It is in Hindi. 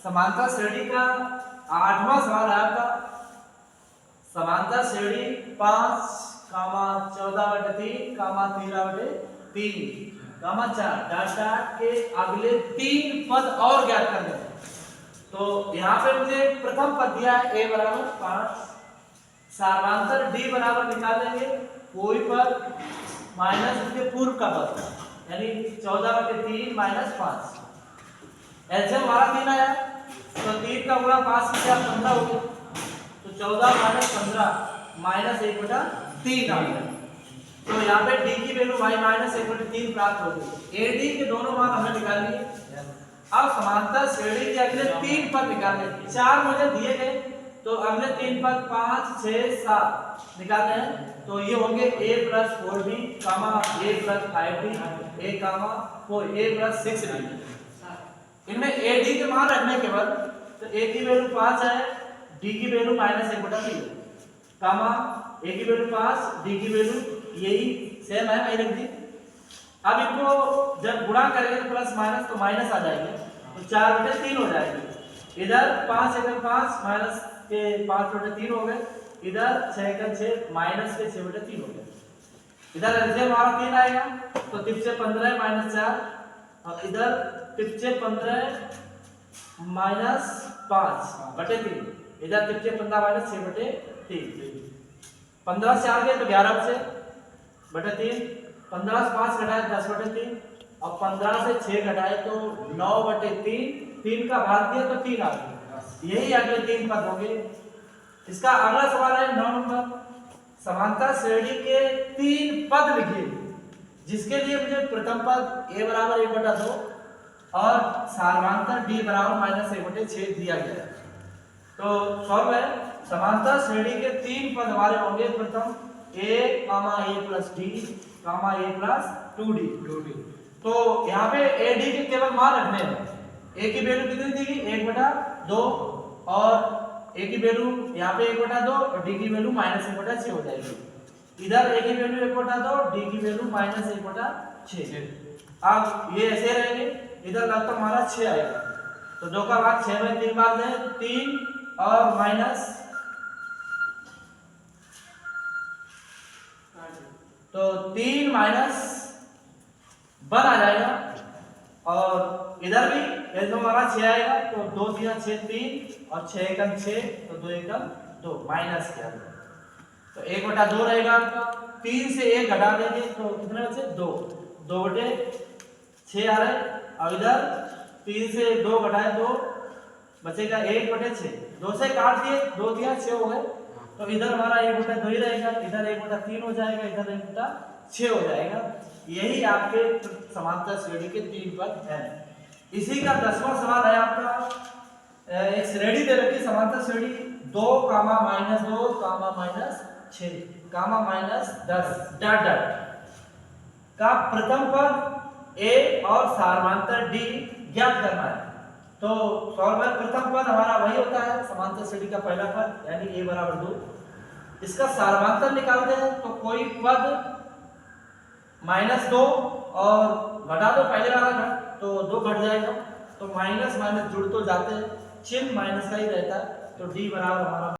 समांतर श्रेणी का 8वां सवाल है आपका। समांतर श्रेणी 5, 14/3, 13/3, 4 डाटा के अगले 3 पद और ज्ञात करने हैं। तो यहाँ पे मुझे प्रथम पद दिया है a बराबर 5, सार्वधातुक d बराबर निकालेंगे कोई पद माइनस उसके पूर्व का पद, यानी 14/3 माइनस 5। एलसीएम हमारा 3 आया, तो 3 का गुणा 5 से 15 हो गया, तो 14 माइनस 15 माइनस 1/3 आ गया। तो यहाँ पे d की वैल्यू y माइनस 1/3 प्राप्त हो गई। ad के दोनों मान हमने निकाल लिए। अब समांतर श्रेणी के अगले 3 पद निकालने, 4 मुझे दिए गए, तो अगले 3 पद 5, 6, 7 निकालने हैं। तो ये होंगे a + 4d, a + 5d, a + 6d। इनमें ad के मान रखने के बाद तो a की वैल्यू 5 है, d की वैल्यू -1/3, a की वैल्यू 5, d की वैल्यू यही सेम है, वही रख दी। अब इनको जब गुणा करेंगे तो प्लस माइनस तो माइनस आ जाएंगे, तो 4/3 हो जाएगी। इधर 5 × 5 माइनस के 5/3 हो गए, इधर 6 × 6 माइनस के 6/3 हो गए। इधर एलसीएम हमारा 3 आएगा, तो 3 से 15 माइनस 4, और इधर 3 से 15 माइनस 5/3, इधर 3 से 15 माइनस 6/3। 15 से आ गए तो 11 से बटे 3, 15 से 5 घटाए 10/3, और 15 से 6 घटाए तो 9/3। 3 का भाग दिया तो 3 आ गया। यही अगले 3 पद होंगे। इसका अगला सवाल है 9 नंबर। समांतर श्रेणी के 3 पद लिखिए, जिसके लिए मुझे प्रथम पद a बराबर 1/2 और सार्वधातुक d बराबर -1/6 दिया गया है। तो सॉल्व है। समांतर श्रेणी के 3 पद हमारे होंगे, प्रथम a, a + d, a + 2d। तो यहाँ पे ad के केवल मान रखने हैं। a की वैल्यू कितनी दी गई 1/2, और a की वैल्यू यहाँ पे 1/2 और d की वैल्यू -1/6 हो जाएगी। इधर a की वैल्यू 1/2, d की वैल्यू -1/6। अब ये ऐसे रहेंगे, इधर लगता हमारा 6 आएगा, तो 2 का भाग 6 में 3 बार दें, 3 और माइनस, तो 3 माइनस 1 आ जाएगा। और इधर भी ये हमारा 6 आएगा, तो 2 × 6 3, और 6 × 6 तो 2 × 2 माइनस किया, तो 1/2 रहेगा आपका। 3 से 1 घटा देंगे तो कितने बचे 2, 2/6 आ रहा है। और इधर 3 से 2 घटाए 2 बचेगा 1/6, 2 से काट दिए, 2 दिया 6 हो गए, तो इधर हमारा 1/2 ही रहेगा, इधर 1/3 हो जाएगा, इधर 1/6 हो जाएगा। यही आपके समांतर श्रेणी के 3 पद हैं। इसी का 10वां सवाल है आपका। एक श्रेणी दे रखी समांतर श्रेणी 2, -2, -6, -10 डॉट का प्रथम पद a और सार्वधातुक d ज्ञात करना है। तो सॉल्व है। प्रथम पद हमारा वही होता है समांतर श्रेणी का पहला पद, यानी a बराबर 2। इसका सार्वधातुक निकालते हैं, तो कोई पद -2 और घटा दो पहले वाला घट, तो 2 घट जाएगा, तो माइनस माइनस जुड़ तो जाते हैं, चिन्ह माइनस का ही रहता है, तो d बराबर हमारा